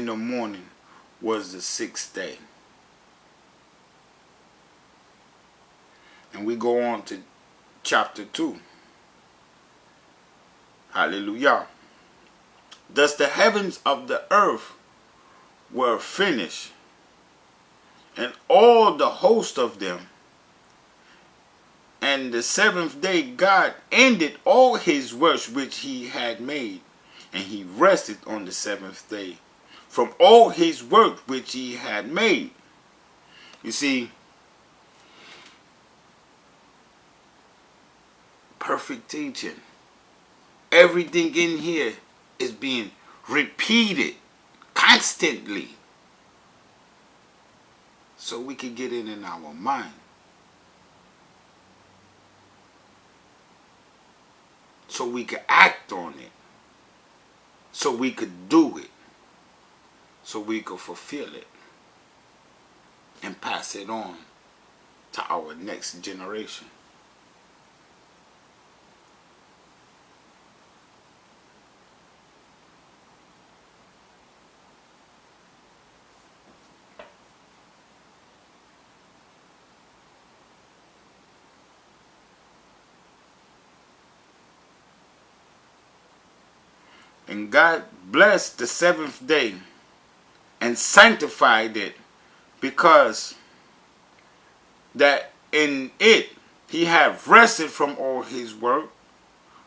the morning was the sixth day. And we go on to chapter 2. Hallelujah. Thus the heavens of the earth were finished, and all the host of them. And the seventh day God ended all his works which he had made, and he rested on the seventh day from all his work which he had made. You see, perfect teaching. Everything in here is being repeated constantly, so we can get it in our mind, so we can act on it, so we could do it, so we could fulfill it and pass it on to our next generation. And God blessed the seventh day and sanctified it, because that in it he had rested from all his work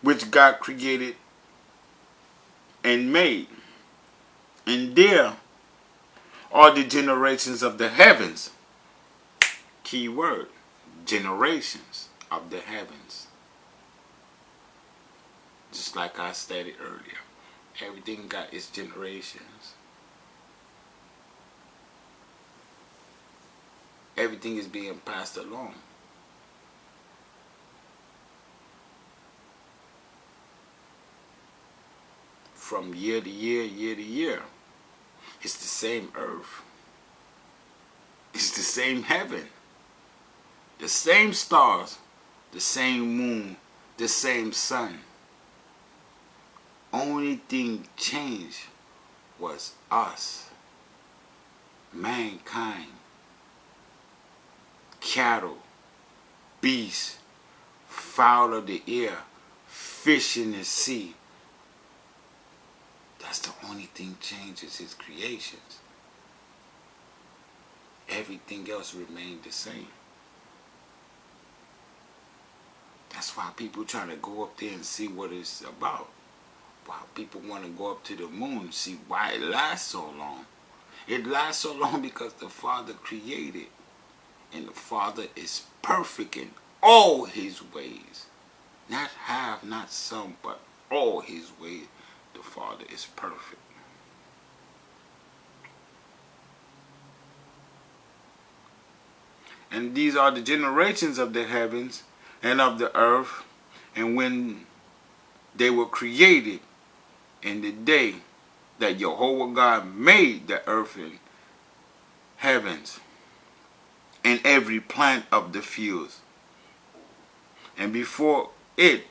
which God created and made. And there are the generations of the heavens. Key word, generations of the heavens. Just like I stated earlier. Everything got its generations. Everything is being passed along. From year to year, year to year. It's the same earth. It's the same heaven. The same stars. The same moon. The same sun. Only thing changed was us, mankind, cattle, beasts, fowl of the air, fish in the sea. That's the only thing changes, his creations. Everything else remained the same. That's why people trying to go up there and see what it's about. Why people want to go up to the moon and see why it lasts so long. It lasts so long because the Father created. And the Father is perfect in all his ways. Not half, not some, but all his ways. The Father is perfect. And these are the generations of the heavens and of the earth. And when they were created, in the day that Jehovah God made the earth and heavens and every plant of the fields. And before it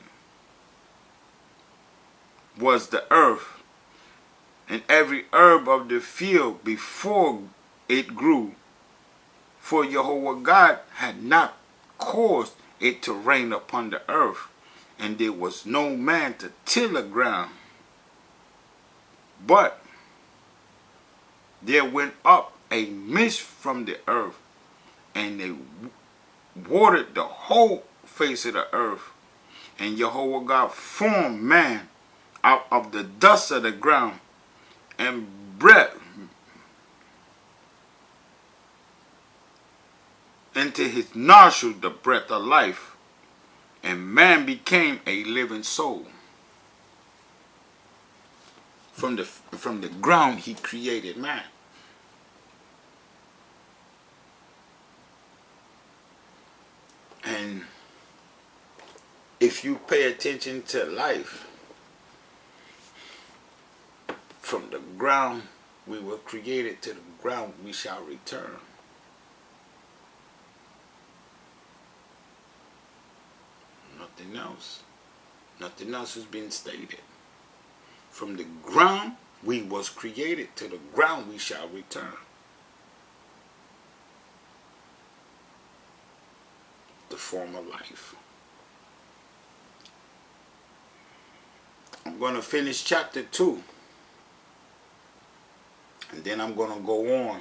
was the earth and every herb of the field before it grew. For Jehovah God had not caused it to rain upon the earth, and there was no man to till the ground. But there went up a mist from the earth, and they watered the whole face of the earth. And Jehovah God formed man out of the dust of the ground, and breathed into his nostril the breath of life, and man became a living soul. From the ground he created man. And if you pay attention to life, from the ground we were created, to the ground we shall return. Nothing else. Nothing else has been stated. From the ground We was created, to the ground we shall return. The former life. I'm going to finish chapter 2. And then I'm going to go on.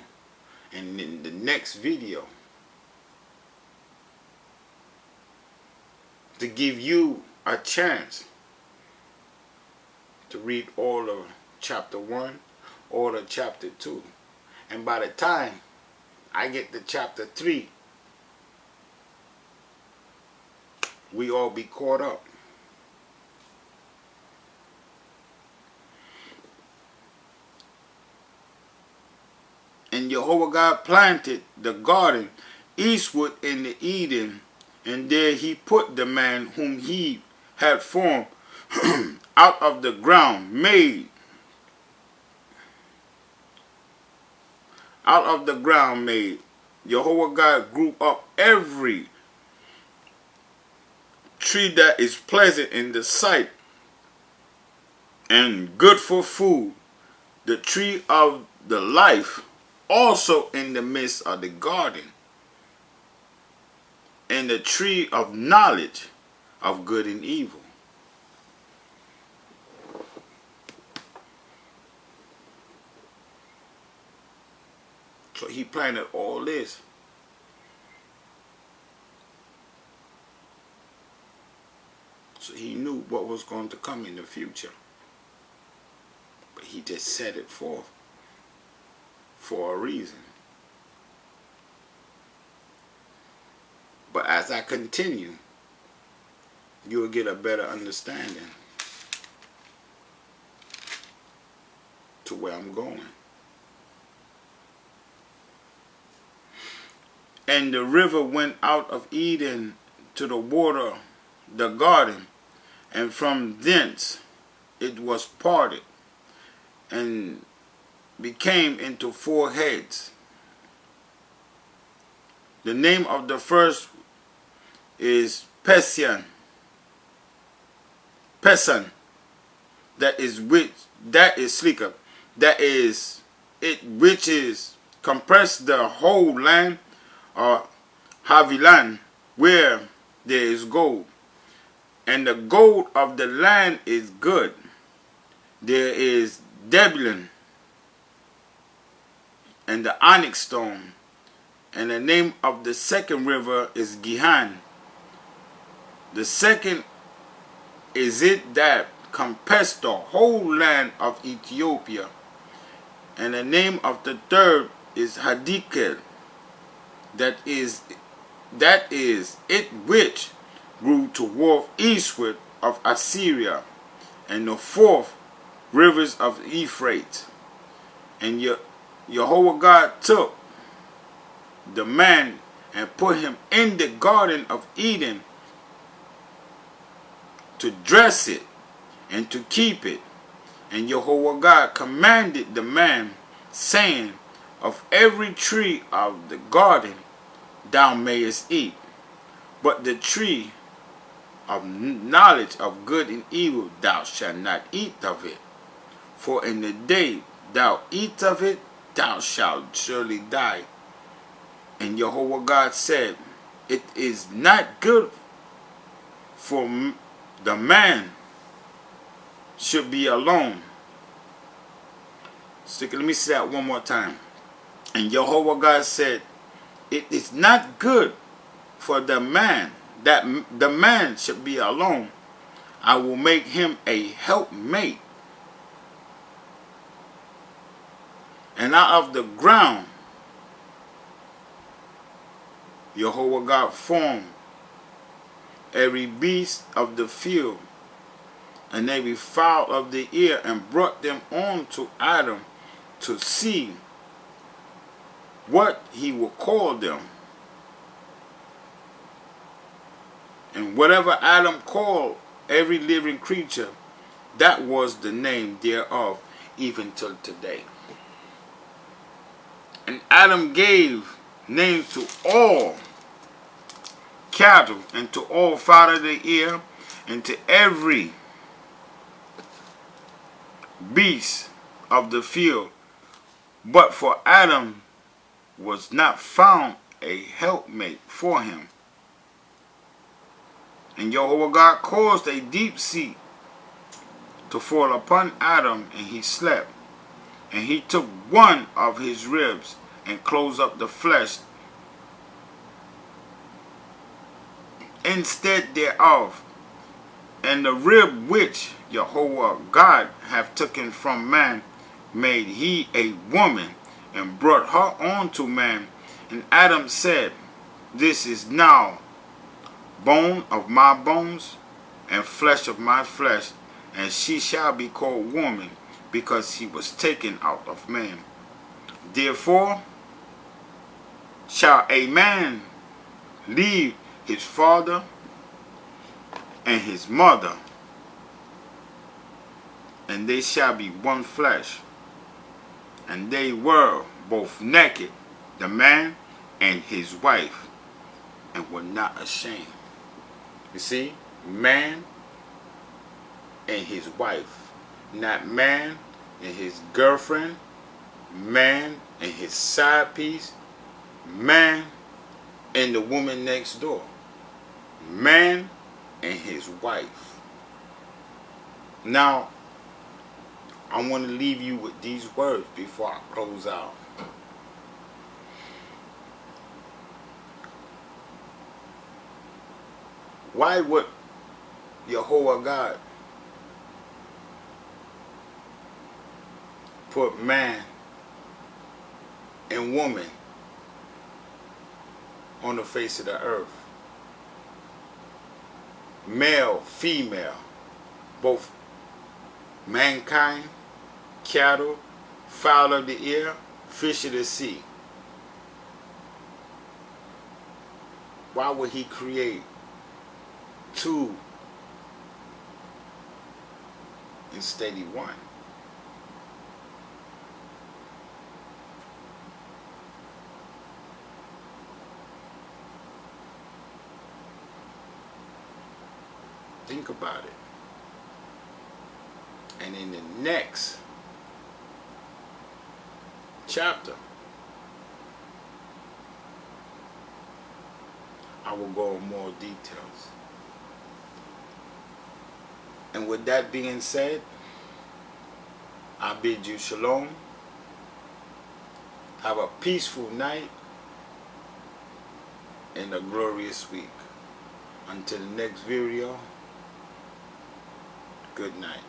And in the next video, to give you a chance to read all of chapter 1, all of chapter 2. And by the time I get to chapter 3, we all be caught up. And Jehovah God planted the garden eastward in the Eden, and there he put the man whom he had formed out of the ground, made. Out of the ground made. Jehovah God grew up every tree that is pleasant in the sight and good for food, the tree of the life also in the midst of the garden, and the tree of knowledge of good and evil. So he planted all this. So he knew what was going to come in the future. But he just set it forth for a reason. But as I continue, you will get a better understanding to where I'm going. And the river went out of Eden to the water, the garden, and from thence it was parted, and became into 4 heads. The name of the first is Pesan, that is Slikah, that is it, which is compressed the whole land, or Havilan, where there is gold. And the gold of the land is good. There is Debulon, and the onyx stone. And the name of the second river is Gihan. The second is it that compassed the whole land of Ethiopia. And the name of the third is Hadikel. That is it which grew toward eastward of Assyria. And the fourth, rivers of Euphrates. And Jehovah God took the man and put him in the garden of Eden to dress it and to keep it. And Jehovah God commanded the man, saying, of every tree of the garden thou mayest eat, but the tree of knowledge of good and evil thou shalt not eat of it. For in the day thou eat of it, thou shalt surely die. And Jehovah God said, it is not good for the man should be alone. So let me say that one more time. And Jehovah God said, it is not good for the man that the man should be alone. I will make him a helpmate. And out of the ground Jehovah God formed every beast of the field and every fowl of the air, and brought them on to Adam to see what he would call them. And whatever Adam called every living creature, that was the name thereof, even till today. And Adam gave names to all cattle, and to all fowl of the air, and to every beast of the field. But for Adam was not found a helpmate for him. And Jehovah God caused a deep sleep to fall upon Adam, and he slept. And he took one of his ribs and closed up the flesh instead thereof. And the rib which Jehovah God hath taken from man made he a woman, and brought her unto man. And Adam said, This is now bone of my bones, and flesh of my flesh, and she shall be called woman, because he was taken out of man. Therefore shall a man leave his father and his mother, and they shall be one flesh. And they were both naked, the man and his wife, and were not ashamed. You see, man and his wife, not man and his girlfriend, man and his side piece, man and the woman next door, man and his wife. Now, I want to leave you with these words before I close out. Why would Jehovah God put man and woman on the face of the earth? Male, female, both mankind, cattle, fowl of the air, fish of the sea. Why would he create two instead of one? Think about it. And in the next chapter, I will go in more details. And with that being said, I bid you shalom. Have a peaceful night and a glorious week. Until the next video, good night.